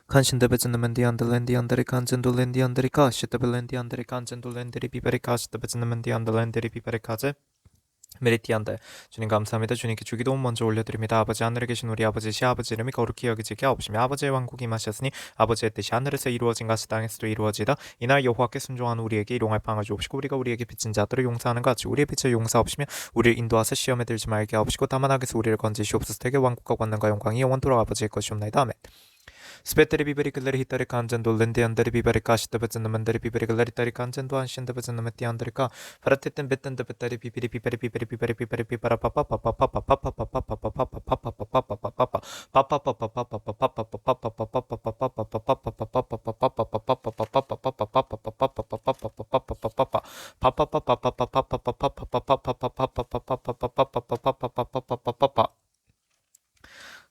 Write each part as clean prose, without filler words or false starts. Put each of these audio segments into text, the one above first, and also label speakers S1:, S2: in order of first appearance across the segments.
S1: 칸신데베즈나멘디 안들렌디 안데리 칸젠돌렌디 안데리카 시테벨렌디 안데리 칸젠돌렌데리 비베리카 시테베즈나멘디 안들렌데리 비베리카제 메리티안데. 주님 감사합니다. 주님께 주기도문 먼저 올려드립니다. 아버지 하늘에 계신 우리 아버지 시아버지 이름이 거룩히 여기지게 하옵시며 아버지의 왕국이 임하셨으니 아버지의 뜻이 하늘에서 이루어진 같이 땅에서도 이루어지다. 이날 여호와께 순종하는 우리에게 일용할 빵을 주옵시고 우리가 우리에게 빚진 자들을 용서하는 것 같이 우리의 빚을 용서하옵시며 우리를 인도하사 시험에 들지 말게 하옵시고 다만 악에서 우리를 건지시옵소서. 대개 왕국과 권능과 영광이 영원토록 아버지의 것이옵나이다. 아멘. 스페테리 비베리 글레리 히타리 칸젠도 렌디 안데리 비베리 카시테베즈는 만데리 비베리 글레리 타리 칸젠도 안신데베즈는 메티 안데리카 파라테텐 베텐데 베타리 비베리 비베리 비베리 비베리 비베리 비바라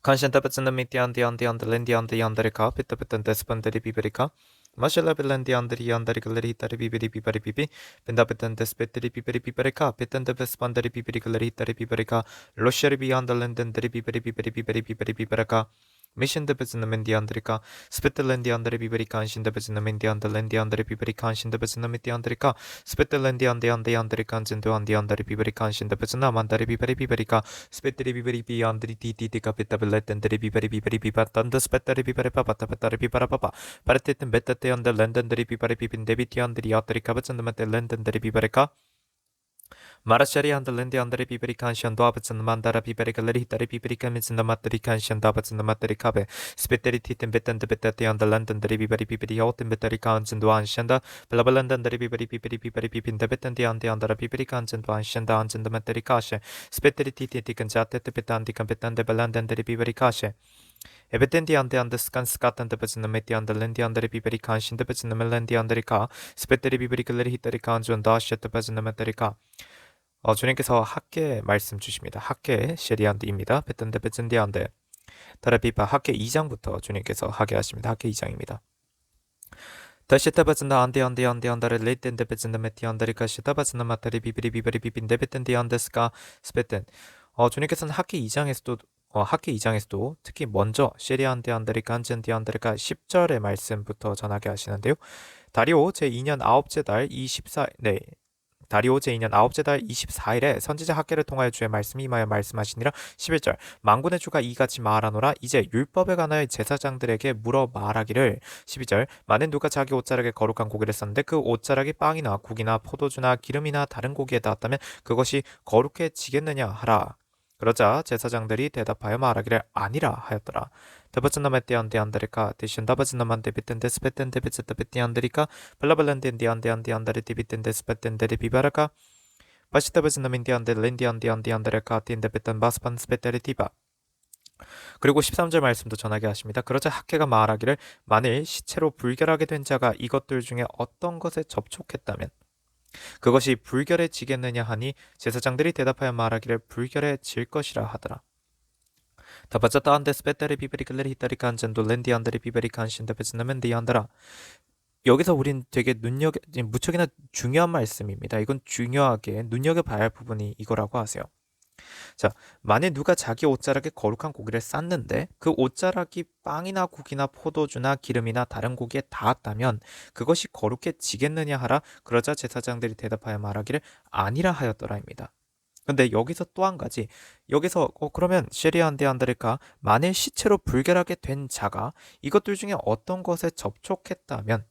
S1: Conscientepetzendemiti andi lendi andi yanderika pitapeten despanderi biberika Mashala belendi anderi yanderi galeri hitari biberi biberi bibi Bendapeten despeteri biberi biberika Pitende bespanderi biberi galeri hitari biberika Losheri beyond the lendenderi biberi biberi biberi biberi biberika Mission the Bezin the Mendi Andrica, Spitalendi under Biberica, and Shinda the Mendi under Lendi under Biberica, and Shinda Bezin the Meti Andrica, Spitalendi and the Andricans into and the under Biberica, and Shinda Bezina, Mandari Biberica, Spiteri Biberi under the Titi Capitabelet and the Biberi Bibat and the Spetari Biberipa, Patapatari Bibarapa, Paratit and Betate and the Lendon, the Biberi Pipin Debiti and the Yatricabets and the Metal Lendon, the Biberica. 마라샤리 한들랜디 안다리 비베리 칸시안 도아베츠 만다라 비베리 갈레리 히타리 비베리 카미츠 나마트리 칸시안 다바츠 나마트리 카베 스페테리 티텐 베텐데 베테티 안들랜드리 비베리 비베리 호텐 베테리 칸진 도안시안다 블라블랜드리 비베리 비베리 비베리 비빈데 베텐디 안디 안다라 비베리 칸진 도안시안다 안진데 마테리 카셰 스페테리 티티 칸자테테 베탄디 칸베탄데 블란덴데리 비베리 카셰 에베텐디 안데 안데 스칸 스카탄데 베츠나 메티 안데 렌디 안데리 비베리 칸신데 베츠나 멜렌디 안데리카 스페테리 비베리 갈레리 히타리 칸준 다시ete 베츠나 메테리카 주님께서 학계 말씀 주십니다. 학계 셰리안드입니다. 베텐데 베젠디안데 다라비바 학계 2장부터 주님께서 하게 하십니다. 학계 2장입니다. 다시타바즈나 안데안데안데안다레 레이텐데 베젠데 메티안다리카 시타바즈나 마타리 비비리 비비리 비빈데 베텐디안데스카 스페텐 주님께서는 학계 2장에서도 특히 먼저 셰리안데안다리카 안젠디안다리카 10절의 말씀부터 전하게 하시는데요. 다리오 제2년 9째 달 다리오 제2년 9째 달 24일에 선지자 학계를 통하여 주의 말씀이 임하여 말씀하시니라. 11절 만군의 주가 이같이 말하노라. 이제 율법에 관하여 제사장들에게 물어 말하기를 12절 만일 누가 자기 옷자락에 거룩한 고기를 썼는데 그 옷자락이 빵이나 국이나 포도주나 기름이나 다른 고기에 닿았다면 그것이 거룩해지겠느냐 하라. 그러자 제사장들이 대답하여 말하기를 아니라 하였더라. 데버츠나메띠안데안데리카 디신다바즈나만데 비텐데스 베텐데 비츠타 베띠안데리카 블라블란데안데안데안데리 디비텐데스 베텐데리 비바라카 바시타바즈나민디안데 렌디안데안데안데레카 틴데 베텐 바스판 스페테리 디바. 그리고 13절 말씀도 전하게 하십니다. 그러자 학계가 말하기를 만일 시체로 불결하게 된 자가 이것들 중에 어떤 것에 접촉했다면 그것이 불결해지겠느냐 하니 제사장들이 대답하여 말하기를 불결해질 것이라 하더라. 다바자타 안데스 베테리 비베리 글레리 히타리 칸젠도 렌디 안데리 비베리 칸신데 베즈나멘디 안다라. 여기서 우린 되게 무척이나 중요한 말씀입니다. 이건 중요하게 눈여겨봐야 할 부분이 이거라고 하세요. 자, 만일 누가 자기 옷자락에 거룩한 고기를 쌌는데 그 옷자락이 빵이나 국이나 포도주나 기름이나 다른 고기에 닿았다면 그것이 거룩해지겠느냐 하라. 그러자 제사장들이 대답하여 말하기를 아니라 하였더라입니다. 근데 여기서 또 한 가지, 여기서 그러면 셰리안데 안드레카 만일 시체로 불결하게 된 자가 이것들 중에 어떤 것에 접촉했다면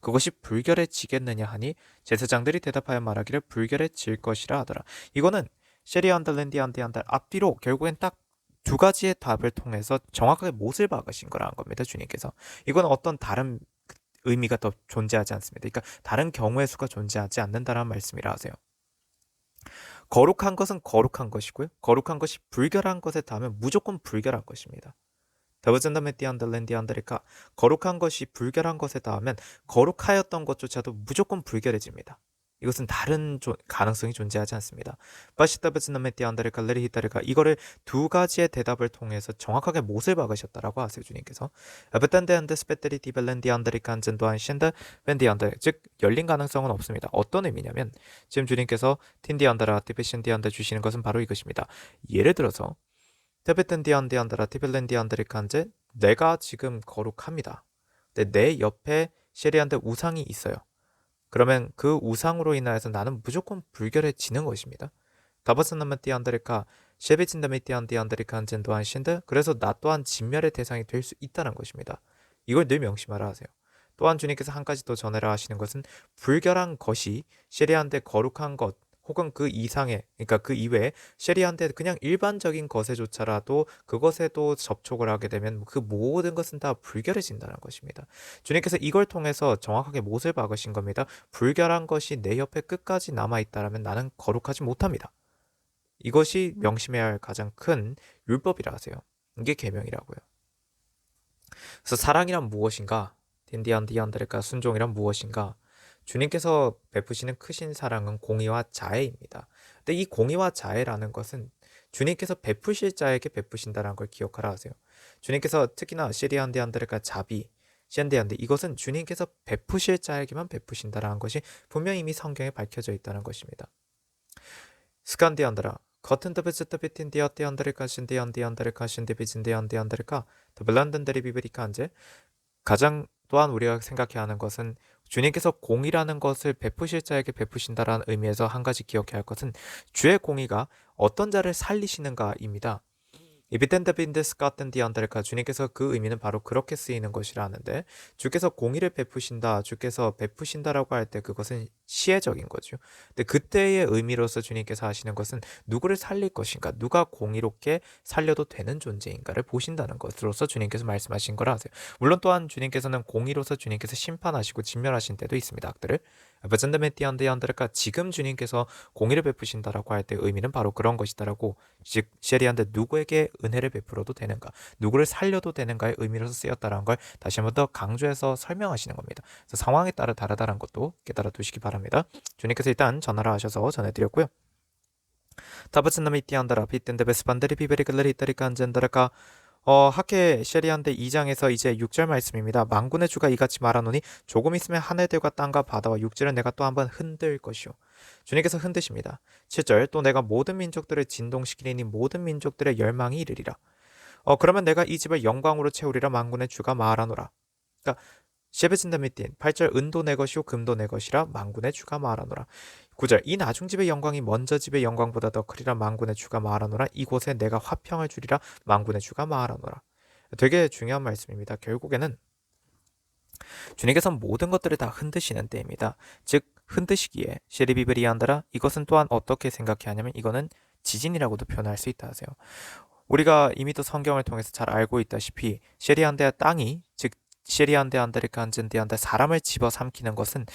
S1: 그것이 불결해지겠느냐 하니 제사장들이 대답하여 말하기를 불결해질 것이라 하더라. 이거는 셰리안달 렌디안데안달 앞뒤로 결국엔 딱 두 가지의 답을 통해서 정확하게 못을 박으신 거라는 겁니다. 주님께서. 이건 어떤 다른 의미가 더 존재하지 않습니다. 그러니까 다른 경우의 수가 존재하지 않는다는 말씀이라 하세요. 거룩한 것은 거룩한 것이고요. 거룩한 것이 불결한 것에 닿으면 무조건 불결한 것입니다. 더버젠다메띠안달렌디안다리카 거룩한 것이 불결한 것에 닿으면 거룩하였던 것조차도 무조건 불결해집니다. 이것은 다른 가능성이 존재하지 않습니다. 바시타베즈나메띠안다리카 레리히타리카 이거를 두 가지의 대답을 통해서 정확하게 못을 박으셨다라고 하세요. 주님께서 에베탄데안데 스페테리 디벨렌디안다리카 안젠도안 셴다 벤디안다 즉 열린 가능성은 없습니다. 어떤 의미냐면 지금 주님께서 틴디안다라 티베신디안다 주시는 것은 바로 이것입니다. 예를 들어서 테베텐디안디안다라 티벨렌디안다리카 안제 내가 지금 거룩합니다. 근데 내 옆에 쉐리한데 우상이 있어요. 그러면 그 우상으로 인하여서 나는 무조건 불결해지는 것입니다. 다버스나면 띠안드리카 쉐베진다메 띠안디안드리카 안젠도한 신드 그래서 나 또한 진멸의 대상이 될 수 있다는 것입니다. 이걸 늘 명심하라 하세요. 또한 주님께서 한 가지 더 전해라 하시는 것은 불결한 것이 쉐리한데 거룩한 것 혹은 그 이상의 그러니까 그 이외에 쉐리한데 그냥 일반적인 것에조차라도 그것에도 접촉을 하게 되면 그 모든 것은 다 불결해진다는 것입니다. 주님께서 이걸 통해서 정확하게 못을 박으신 겁니다. 불결한 것이 내 옆에 끝까지 남아있다면 나는 거룩하지 못합니다. 이것이 명심해야 할 가장 큰 율법이라 하세요. 이게 계명이라고요. 그래서 사랑이란 무엇인가? 딘디안디안드레카 순종이란 무엇인가? 주님께서 베푸시는 크신 사랑은 공의와 자애입니다. 근데 이 공의와 자애라는 것은 주님께서 베푸실 자에게 베푸신다는 걸 기억하라 하세요. 주님께서 특히나 시리안디안드레카 자비, 시안디안데 이것은 주님께서 베푸실 자에게만 베푸신다라는 것이 분명히 이미 성경에 밝혀져 있다는 것입니다. 스칸디안드라 커튼 더베스트 비틴 디아디안드레카 신디안디안드레카 신디비진디안디안드레카 더 블란든데리 비브리카 안제 가장 또한 우리가 생각해야 하는 것은 주님께서 공의라는 것을 베푸실 자에게 베푸신다라는 의미에서 한 가지 기억해야 할 것은 주의 공의가 어떤 자를 살리시는가입니다. 이비텐드빈데스 같은 디안드레카 주님께서 그 의미는 바로 그렇게 쓰이는 것이라 하는데 주께서 공의를 베푸신다 주께서 베푸신다라고 할 때 그것은 시혜적인 거죠. 근데 그때의 의미로서 주님께서 하시는 것은 누구를 살릴 것인가 누가 공의롭게 살려도 되는 존재인가를 보신다는 것으로서 주님께서 말씀하신 거라 하세요. 물론 또한 주님께서는 공의로서 주님께서 심판하시고 진멸하신 때도 있습니다. 악들을 베전드메티안드안드레카 지금 주님께서 공의를 베푸신다라고 할 때 의미는 바로 그런 것이다라고 즉 셰리한데 누구에게 은혜를 베풀어도 되는가 누구를 살려도 되는가의 의미로서 쓰였다는 걸 다시 한번 더 강조해서 설명하시는 겁니다. 그래서 상황에 따라 다르다는 것도 깨달아 두시기 바랍니다. 주님께서 일단 전하라 하셔서 전해드렸고요. 타브츠나미 띠안다라 빗댄데 베스반데리 비베리글레리 따리까 안젠다라까 학회 셰리한데 2장에서 이제 6절 말씀입니다. 만군의 주가 이같이 말하노니 조금 있으면 하늘들과 땅과 바다와 육지를 내가 또 한번 흔들 것이요. 주님께서 흔드십니다. 7절 또 내가 모든 민족들을 진동시키리니 모든 민족들의 열망이 이르리라. 그러면 내가 이 집을 영광으로 채우리라 만군의 주가 말하노라. 그러니까 셰베진다 미틴 8절 은도 내 것이요 금도 내 것이라 만군의 주가 말하노라. 9절 이 나중 집의 영광이 먼저 집의 영광보다 더 크리라 만군의 주가 말하노라. 이곳에 내가 화평을 주리라 만군의 주가 말하노라. 되게 중요한 말씀입니다. 결국에는 주님께서 모든 것들을 다 흔드시는 때입니다. 즉 흔드시기에 셰리비브리안다라 이것은 또한 어떻게 생각해야 하냐면 이거는 지진이라고도 표현할 수 있다 하세요. 우리가 이미도 성경을 통해서 잘 알고 있다시피 셰리안데아 땅이 즉 셰리안데 안데리카 안젠디안데 사람을 집어삼키는 것은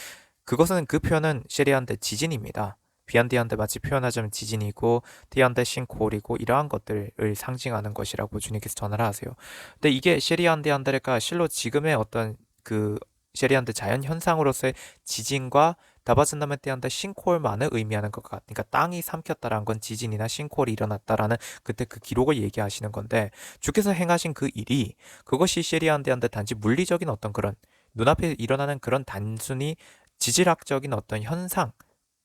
S1: 그것은 그 표현은 셰리안데 지진입니다. 비안디안데 마치 표현하자면 지진이고 디안데 싱콜이고 이러한 것들을 상징하는 것이라고 주님께서 전하라 하세요. 근데 이게 셰리안데 안데리카 실로 지금의 어떤 그 셰리안데 자연 현상으로서의 지진과 다바스나메티안데 싱콜만을 의미하는 것 같으니까 그러니까 땅이 삼켰다라는 건 지진이나 싱콜이 일어났다라는 그때 그 기록을 얘기하시는 건데 주께서 행하신 그 일이 그것이 셰리안데한테 단지 물리적인 어떤 그런 눈앞에 일어나는 그런 단순히 지질학적인 어떤 현상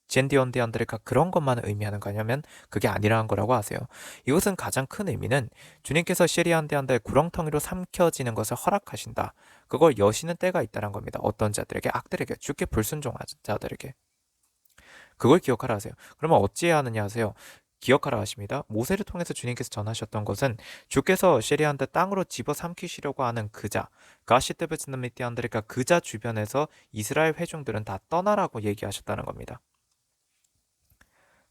S1: 젠디언데안드레카 그런 것만 의미하는 거냐면 그게 아니라는 거라고 하세요. 이것은 가장 큰 의미는 주님께서 시리안데안데 구렁텅이로 삼켜지는 것을 허락하신다. 그걸 여시는 때가 있다는 겁니다. 어떤 자들에게 악들에게 주께 불순종한 자들에게 그걸 기억하라 하세요. 그러면 어찌해야 하느냐 하세요. 기억하라 하십니다. 모세를 통해서 주님께서 전하셨던 것은 주께서 시리안데 땅으로 집어삼키시려고 하는 그자 가시테베츠나미티안드레카 그자 주변에서 이스라엘 회중들은 다 떠나라고 얘기하셨다는 겁니다.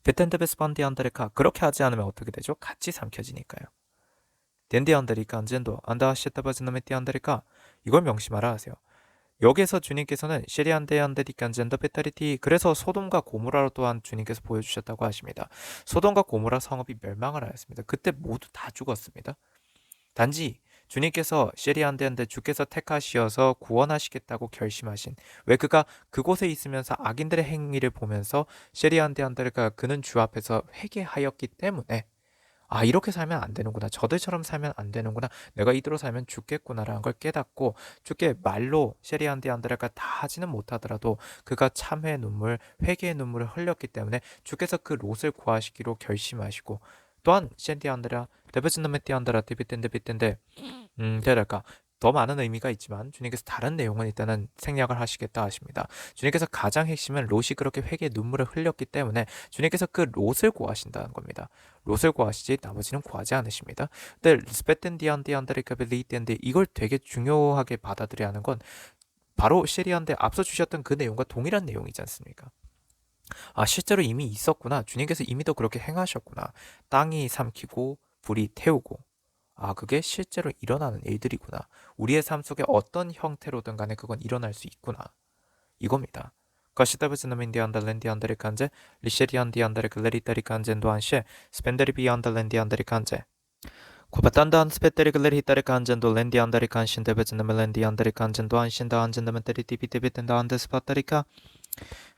S1: 베텐데베스 반디안드레카 그렇게 하지 않으면 어떻게 되죠? 같이 삼켜지니까요. 덴디안드리카 안젠도 안다하시타바즈나메티안드레카 이걸 명심하라 하세요. 여기에서 주님께서는 시리안데안데디칸젠더 베타리티 그래서 소돔과 고모라로 또한 주님께서 보여주셨다고 하십니다. 소돔과 고모라 성읍이 멸망을 하였습니다. 그때 모두 다 죽었습니다. 단지 주님께서 시리안데한테 주께서 택하시어서 구원하시겠다고 결심하신 왜 그가 그곳에 있으면서 악인들의 행위를 보면서 시리안데한테가 그는 주 앞에서 회개하였기 때문에 이렇게 살면 안 되는구나 저들처럼 살면 안 되는구나 내가 이대로 살면 죽겠구나라는 걸 깨닫고 주께 말로 시리안데한테가 다 하지는 못하더라도 그가 참회의 눈물 회개의 눈물을 흘렸기 때문에 주께서 그 롯을 구하시기로 결심하시고 또한 샌디안드라 데베즈너메티안드라 디비텐데 대랄까 더 많은 의미가 있지만 주님께서 다른 내용은 일단은 생략을 하시겠다 하십니다. 주님께서 가장 핵심은 롯이 그렇게 회개의 눈물을 흘렸기 때문에 주님께서 그 롯을 구하신다는 겁니다. 롯을 구하시지 나머지는 구하지 않으십니다. 근데 스페텐디안디안드리카빌리텐데 이걸 되게 중요하게 받아들여야 하는 건 바로 시리안데 앞서 주셨던 그 내용과 동일한 내용이지 않습니까? 아, 실제로 이미 있었구나. 주님께서 이미도 그렇게 행하셨구나. 땅이 삼키고 불이 태우고. 아, 그게 실제로 일어나는 일들이구나. 우리의 삶 속에 어떤 형태로든 간에 그건 일어날 수 있구나. 이겁니다. 거시다브즈너민디안달랜디안다리칸제 리셰리안디안다리크 레리타리칸젠도안셰 스펜데리비안달랜디안다리칸제 코바탄다한 스페테리글레리타리칸젠도 랜디안다리칸신데베즈너멜랜디안다리칸젠도 안신다안젠더멘테리티비티비텐다안데스파타리카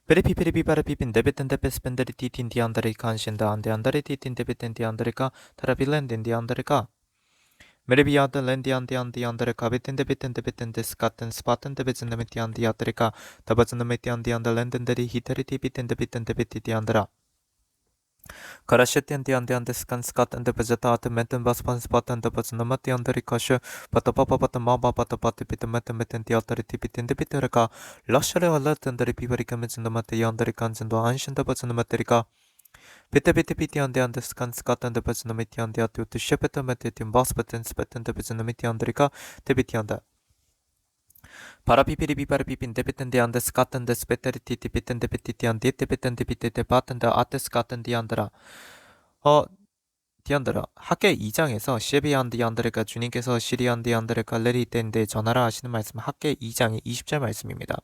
S1: 베리피피리비바르피핀 데베텐데페스펜데리티틴디안다리칸신다 안데안다리티틴데베텐디안다리카 타라빌렌딘디안다리카 메리비아드 랜디안디안디안다리카 비텐데비텐데베텐데스카텐 스파텐데베즈너메티안디아다리카 다바즈너메티안디안다 랜덴데리 히테리티비텐데베텐데베티디안다라 Karashettiandiandiandiskan skatandipajataat mentenbaspanspatandapazanamattiandarikashu patapapapatamababatapatipitametemetentiataritipitindipitirika lasharewalatandaripivarikametsandamattiandarikanzando anshandapazanamatirika Pitapitipitiandiandiskan skatandapazanamittiandiatutushepetametitimbaspatenspetendapazaнаmittiandarika tibitianda 바라피피리비바르피핀 데비텐디안데 스카텐데 스페테리티티 비텐데 비티티안디 데비텐데 비테테 바텐데 아테스 카텐디안드라 디안드라 학계 2장에서 시비안디안드레가 주님께서 시리안디안드레가 레리텐데 전하라 하시는 말씀 학계 2장의 20절 말씀입니다.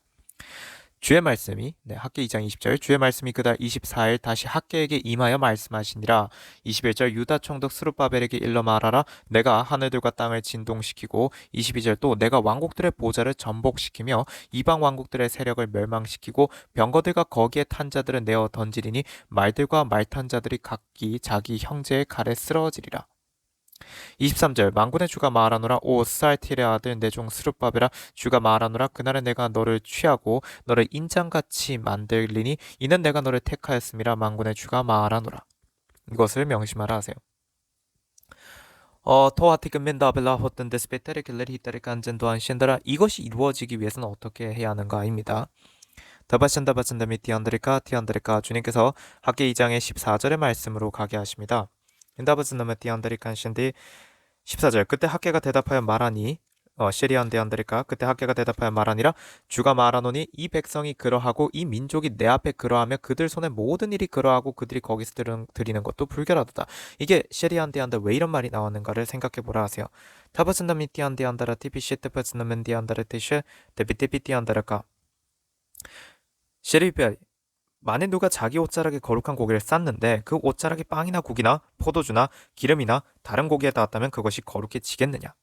S1: 주의 말씀이 학계 2장 20절 주의 말씀이 그달 24일 다시 학계에게 임하여 말씀하시니라. 21절 유다 총독 스룹바벨에게 일러 말하라. 내가 하늘들과 땅을 진동시키고 22절 또 내가 왕국들의 보좌를 전복시키며 이방 왕국들의 세력을 멸망시키고 병거들과 거기에 탄 자들은 내어 던지리니 말들과 말탄 자들이 각기 자기 형제의 칼에 쓰러지리라. 23절 만군의 주가 말하노라. 오 스알티의 아들 내 종 스룹바벨아 주가 말하노라. 그날은 내가 너를 취하고 너를 인장같이 만들리니 이는 내가 너를 택하였음이라. 만군의 주가 말하노라. 이것을 명심하라 하세요. 토아티금멘다벨라 호տն데 스페테르킬레리 히타리칸젠도안 신다라 이것이 이루어지기 위해서는 어떻게 해야 하는가입니다. 다바신다바신다 미티안드리카 티안드리카 주님께서 학계 2장의 14절의 말씀으로 가게 하십니다. 인다브즈너메티안드리칸신디 14절 그때 학계가 대답하여 말하니 시리안데안드리카 그때 학계가 대답하여 말하니라 주가 말하노니 이 백성이 그러하고 이 민족이 내 앞에 그러하며 그들 손에 모든 일이 그러하고 그들이 거기서 드리는 것도 불결하도다. 이게 시리안데안데 왜 이런 말이 나왔는가를 생각해 보라 하세요. 타바즈너미티안데안다라 티피시테파즈너멘디안다라티쉐 데비티피티안다라카 시리베 만에 누가 자기 옷자락에 거룩한 고기를 쌌는데 그 옷자락이 빵이나 국이나 포도주나 기름이나 다른 고기에 닿았다면 그것이 거룩해지겠느냐?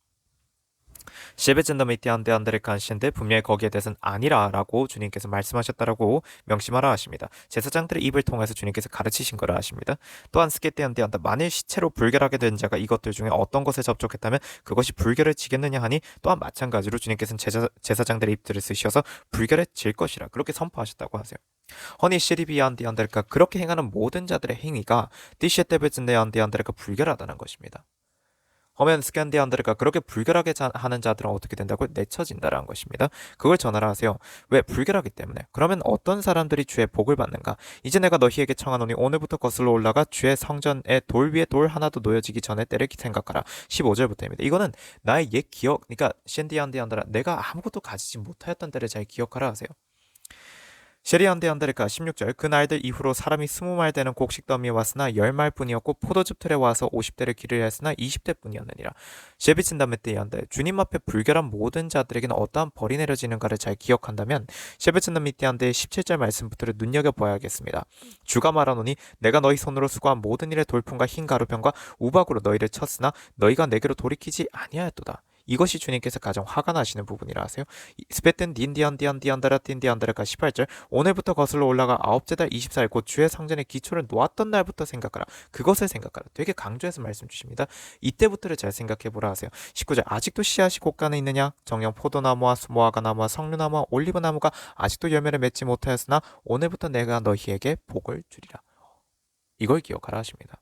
S1: 시베젠더미티안데안데르칸신데 분명히 거기에 대해서는 아니라라고 주님께서 말씀하셨다라고 명심하라 하십니다. 제사장들의 입을 통해서 주님께서 가르치신 거라 하십니다. 또한 스케테안데안다 만일 시체로 불결하게 된 자가 이것들 중에 어떤 것에 접촉했다면 그것이 불결해지겠느냐 하니 또한 마찬가지로 주님께서는 제사장들의 입들을 쓰셔서 불결해질 것이라 그렇게 선포하셨다고 하세요. 허니 시리비안디안데르카 그렇게 행하는 모든 자들의 행위가 디셰테베즈네안디안데르카 불결하다는 것입니다. 허면 스캔디안드레가 그렇게 불결하게 하는 자들은 어떻게 된다고 내쳐진다라는 것입니다. 그걸 전하라 하세요. 왜? 불결하기 때문에. 그러면 어떤 사람들이 주의 복을 받는가? 이제 내가 너희에게 청하노니 오늘부터 거슬러 올라가 주의 성전에 돌 위에 돌 하나도 놓여지기 전에 때를 생각하라. 15절부터입니다. 이거는 나의 옛 기억, 그러니까 샌디안디안드라 내가 아무것도 가지지 못하였던 때를 잘 기억하라 하세요. 시리안데안데르카 16절 그 날들 이후로 사람이 20말 되는 곡식 더미에 왔으나 10말 뿐이었고 포도즙 틀에 와서 50대를 기르려 했으나 20대 뿐이었느니라. 셰비친다메띠안데 주님 앞에 불결한 모든 자들에게는 어떠한 벌이 내려지는가를 잘 기억한다면 셰비친다메띠안데의 17절 말씀부터를 눈여겨봐야겠습니다. 주가 말하노니 내가 너희 손으로 수고한 모든 일의 돌풍과 흰 가루병과 우박으로 너희를 쳤으나 너희가 내게로 돌이키지 아니하였도다. 이것이 주님께서 가장 화가 나시는 부분이라 하세요. 스페텐 딘디안디안디안다라 딘디안다라가 18절 오늘부터 거슬러 올라가 아홉째 달 24일 곧 주의 성전의 기초를 놓았던 날부터 생각하라. 그것을 생각하라. 되게 강조해서 말씀 주십니다. 이때부터를 잘 생각해 보라 하세요. 19절 아직도 씨앗이 곳간에 있느냐? 정녕 포도나무와 무화과나무와 석류나무와 올리브나무가 아직도 열매를 맺지 못하였으나 오늘부터 내가 너희에게 복을 주리라. 이걸 기억하라 하십니다.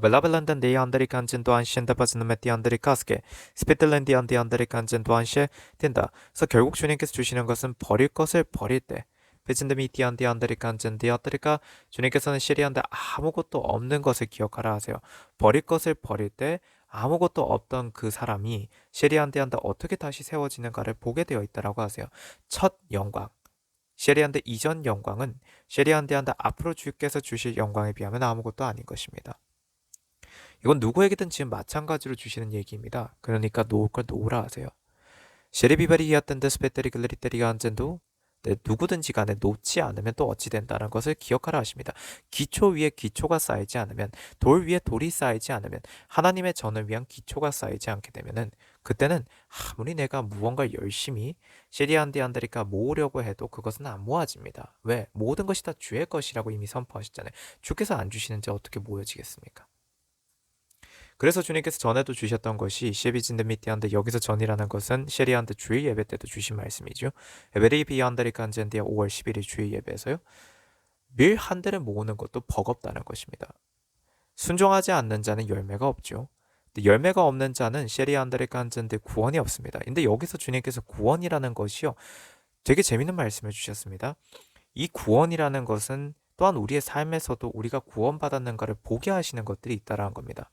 S1: Belabelanden de andere kanjen doan shen da바스는 메티 andere 카스게 스피틀랜디 안디 andere kanjen doan 셰 된다. 그래서 결국 주님께서 주시는 것은 버릴 것을 버릴 때 베진드미 디안디 안데리 간젠 디아뜨리까 주님께서는 시리안데 아무것도 없는 것을 기억하라 하세요. 버릴 것을 버릴 때 아무것도 없던 그 사람이 시리안데한테 어떻게 다시 세워지는가를 보게 되어 있다라고 하세요. 첫 영광. 셰리안데 이전 영광은 셰리안데한테 앞으로 주께서 주실 영광에 비하면 아무것도 아닌 것입니다. 이건 누구에게든 지금 마찬가지로 주시는 얘기입니다. 그러니까 놓을 걸 놓으라 하세요. 셰리비바리이었던 데스페테리 글리테리가 안젠도 누구든지 간에 놓지 않으면 또 어찌 된다는 것을 기억하라 하십니다. 기초 위에 기초가 쌓이지 않으면 돌 위에 돌이 쌓이지 않으면 하나님의 전을 위한 기초가 쌓이지 않게 되면은 그때는 아무리 내가 무언가를 열심히 시리안디안드리카 모으려고 해도 그것은 안 모아집니다. 왜? 모든 것이 다 주의 것이라고 이미 선포하셨잖아요. 주께서 안 주시는지 어떻게 모여지겠습니까? 그래서 주님께서 전에도 주셨던 것이 셰비진드 미티안데 여기서 전이라는 것은 셰리안드 주일 예배 때도 주신 말씀이죠. 에베리 비안드리 간젠디아 5월 11일 주일 예배에서요. 밀 한 대를 모으는 것도 버겁다는 것입니다. 순종하지 않는 자는 열매가 없죠. 열매가 없는 자는 셰리안드리 간젠데 구원이 없습니다. 근데 여기서 주님께서 구원이라는 것이요. 되게 재밌는 말씀을 주셨습니다. 이 구원이라는 것은 또한 우리의 삶에서도 우리가 구원받았는가를 보게 하시는 것들이 있다라는 겁니다.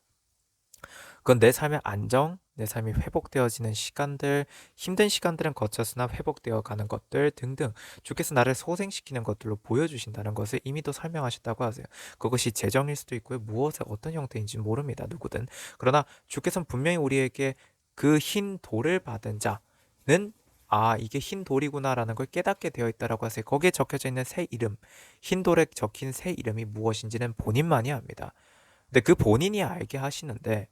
S1: 그건 내 삶의 안정, 내 삶이 회복되어지는 시간들, 힘든 시간들은 거쳤으나 회복되어 가는 것들 등등 주께서 나를 소생시키는 것들로 보여주신다는 것을 이미도 설명하셨다고 하세요. 그것이 재정일 수도 있고요. 무엇의 어떤 형태인지 모릅니다. 누구든. 그러나 주께서는 분명히 우리에게 그 흰 돌을 받은 자는 이게 흰 돌이구나라는 걸 깨닫게 되어 있다라고 하세요. 거기에 적혀져 있는 새 이름, 흰 돌에 적힌 새 이름이 무엇인지는 본인만이 압니다. 근데 그 본인이 알게 하시는데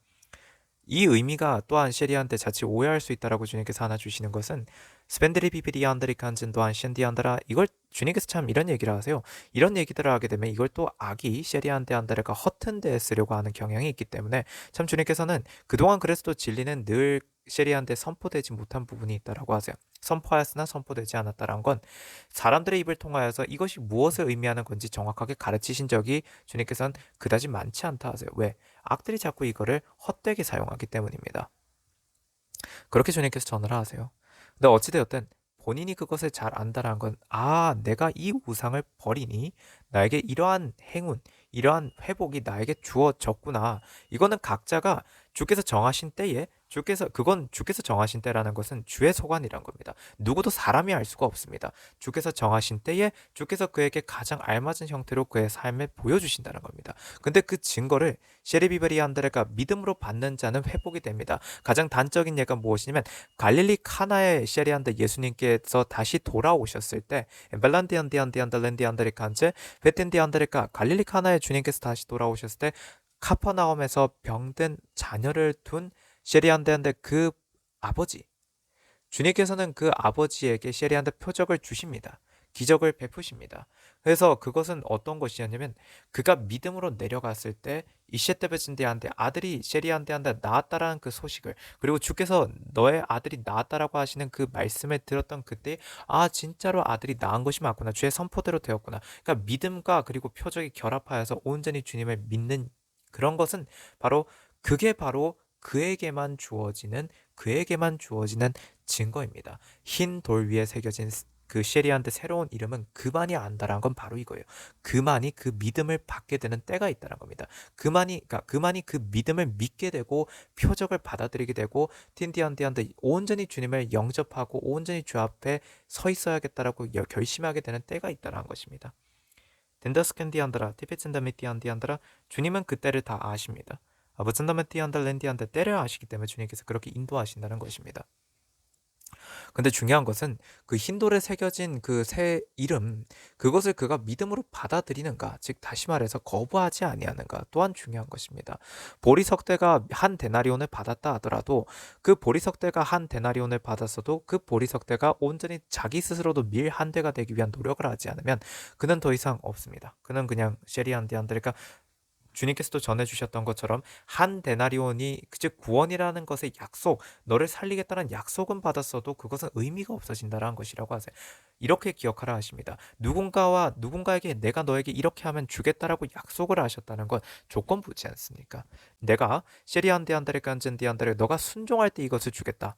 S1: 이 의미가 또한 셰리한테 자칫 오해할 수 있다라고 주님께서 하나 주시는 것은 스펜드리 비비리안드리 칸진 또한 셴디안드라 이걸 주님께서 참 이런 얘기를 하세요. 이런 얘기들을 하게 되면 이걸 또 악이 셰리한테 안드레가 허튼 데에 쓰려고 하는 경향이 있기 때문에 참 주님께서는 그동안 그래서 또 진리는 늘 셰리한테 선포되지 못한 부분이 있다라고 하세요. 선포하였으나 선포되지 않았다란 건 사람들의 입을 통하여서 이것이 무엇을 의미하는 건지 정확하게 가르치신 적이 주님께서는 그다지 많지 않다 하세요. 왜? 악들이 자꾸 이거를 헛되게 사용하기 때문입니다. 그렇게 주님께서 전을 하세요. 근데 어찌되었든 본인이 그것을 잘 안다라는 건 내가 이 우상을 버리니 나에게 이러한 행운, 이러한 회복이 나에게 주어졌구나. 이거는 각자가 주께서 정하신 때에 그건 주께서 정하신 때라는 것은 주의 소관이란 겁니다. 누구도 사람이 알 수가 없습니다. 주께서 정하신 때에 주께서 그에게 가장 알맞은 형태로 그의 삶에 보여주신다는 겁니다. 근데 그 증거를 셰리비베리안드레가 믿음으로 받는 자는 회복이 됩니다. 가장 단적인 예가 무엇이냐면 갈릴리 카나의 셰리안드 예수님께서 다시 돌아오셨을 때 벨란디안디안디안달렌디안드레 칸제 베텐디안드레가 갈릴리 카나의 주님께서 다시 돌아오셨을 때 카퍼나움에서 병든 자녀를 둔 셰리안데한테 그 아버지 주님께서는 그 아버지에게 셰리한테 표적을 주십니다. 기적을 베푸십니다. 그래서 그것은 어떤 것이었냐면 그가 믿음으로 내려갔을 때 이셰테베진데한테 아들이 셰리한테한테 낳았다라는 그 소식을 그리고 주께서 너의 아들이 낳았다라고 하시는 그 말씀을 들었던 그때 진짜로 아들이 낳은 것이 맞구나. 주의 선포대로 되었구나. 그러니까 믿음과 그리고 표적이 결합하여서 온전히 주님을 믿는 그런 것은 그게 바로 그에게만 주어지는 증거입니다. 흰 돌 위에 새겨진 그 셰리안드 새로운 이름은 그만이 안다라는 건 바로 이거예요. 그만이 그 믿음을 받게 되는 때가 있다는 겁니다. 그만이 그 믿음을 믿게 되고 표적을 받아들이게 되고 틴디안디안드 온전히 주님을 영접하고 온전히 주 앞에 서 있어야겠다라고 결심하게 되는 때가 있다는 것입니다. 덴더스캔디안드라 티베츠인다메티안디안드라 주님은 그 때를 다 아십니다. 아버츠인다메티안드 랜디안드 때를 아시기 때문에 주님께서 그렇게 인도하신다는 것입니다. 근데 중요한 것은 그 흰돌에 새겨진 그 새 이름, 그것을 그가 믿음으로 받아들이는가, 즉 다시 말해서 거부하지 아니하는가 또한 중요한 것입니다. 보리석대가 한 데나리온을 받았다 하더라도 그 보리석대가 한 데나리온을 받았어도 그 보리석대가 온전히 자기 스스로도 밀 한 대가 되기 위한 노력을 하지 않으면 그는 더 이상 없습니다. 그는 그냥 셰리안디안드니까 주님께서도 전해주셨던 것처럼 한 데나리온이 즉 구원이라는 것의 약속, 너를 살리겠다는 약속은 받았어도 그것은 의미가 없어진다라는 것이라고 하세요. 이렇게 기억하라 하십니다. 누군가에게 내가 너에게 이렇게 하면 주겠다라고 약속을 하셨다는 건 조건부지 않습니까? 내가 셰리안데안다레 간젠디안다레 너가 순종할 때 이것을 주겠다.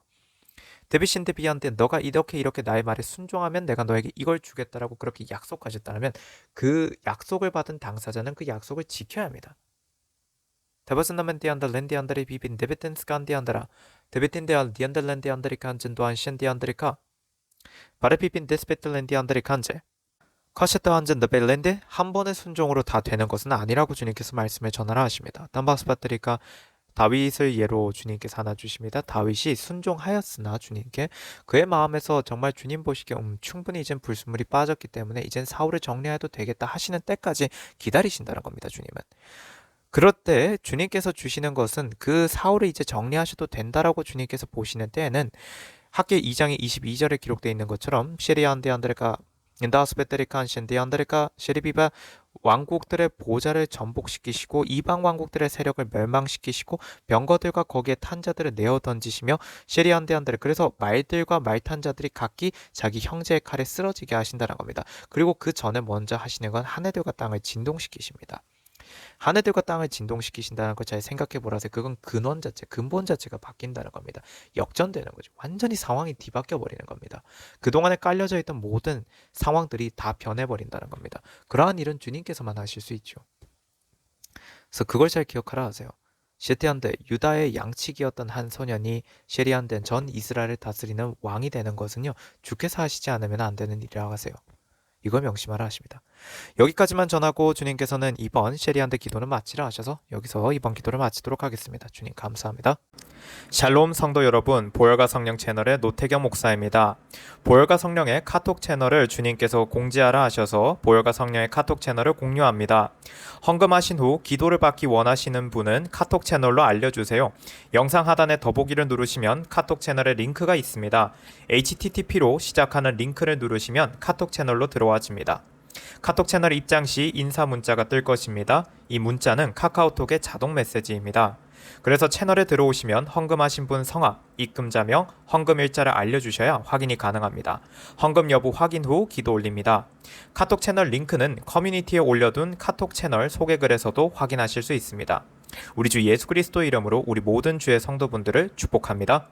S1: 데비신데 비한테 너가 이렇게 나의 말에 순종하면 내가 너에게 이걸 주겠다라고 그렇게 약속하셨다면 그 약속을 받은 당사자는 그 약속을 지켜야 합니다. 데버스나멘 디안다 랜디안다리 비빈 데베텐스간 디안다라 데베틴데알 디안달랜디 안다리 칸젠 도안 셴디 안다리카 바레피빈 데스베틀 랜디 안다리 칸제 카셰트 한젠 더 벨랜드 한 번의 순종으로 다 되는 것은 아니라고 주님께서 말씀을 전하라 하십니다. 담바스바트리카 다윗을 예로 주님께서 하나 주십니다. 다윗이 순종하였으나 주님께 그의 마음에서 정말 주님 보시기에 충분히 이젠 불순물이 빠졌기 때문에 이젠 사울을 정리해도 되겠다 하시는 때까지 기다리신다는 겁니다. 주님은. 그럴 때 주님께서 주시는 것은 그 사울을 이제 정리하셔도 된다라고 주님께서 보시는 때에는 학계 2장의 22절에 기록되어 있는 것처럼 시리안데 안드레가 인다스베테리칸 셴데 안드레가 셰리비바 왕국들의 보좌를 전복시키시고 이방 왕국들의 세력을 멸망시키시고 병거들과 거기에 탄 자들을 내어 던지시며 셰리안데안들을 그래서 말들과 말탄 자들이 각기 자기 형제의 칼에 쓰러지게 하신다는 겁니다. 그리고 그 전에 먼저 하시는 건 하늘들과 땅을 진동시키십니다. 하늘들과 땅을 진동시키신다는 걸 잘 생각해 보라세요. 그건 근본 자체가 바뀐다는 겁니다. 역전되는 거죠. 완전히 상황이 뒤바뀌어 버리는 겁니다. 그동안에 깔려져 있던 모든 상황들이 다 변해버린다는 겁니다. 그러한 일은 주님께서만 하실 수 있죠. 그래서 그걸 잘 기억하라 하세요. 시테한데 유다의 양치기였던 한 소년이 셰리안된 전 이스라엘을 다스리는 왕이 되는 것은요. 주께서 하시지 않으면 안 되는 일이라고 하세요. 이걸 명심하라 하십니다. 여기까지만 전하고 주님께서는 이번 셰리안드 기도는 마치라 하셔서 여기서 이번 기도를 마치도록 하겠습니다. 주님 감사합니다. 샬롬 성도 여러분, 보혈과 성령 채널의 노태경 목사입니다. 보혈과 성령의 카톡 채널을 주님께서 공지하라 하셔서 보혈과 성령의 카톡 채널을 공유합니다. 헌금하신 후 기도를 받기 원하시는 분은 카톡 채널로 알려주세요. 영상 하단에 더보기를 누르시면 카톡 채널의 링크가 있습니다. http로 시작하는 링크를 누르시면 카톡 채널로 들어와집니다. 카톡 채널 입장 시 인사 문자가 뜰 것입니다. 이 문자는 카카오톡의 자동 메시지입니다. 그래서 채널에 들어오시면 헌금하신 분 성함, 입금자명, 헌금 일자를 알려주셔야 확인이 가능합니다. 헌금 여부 확인 후 기도 올립니다. 카톡 채널 링크는 커뮤니티에 올려둔 카톡 채널 소개글에서도 확인하실 수 있습니다. 우리 주 예수 그리스도 이름으로 우리 모든 주의 성도분들을 축복합니다.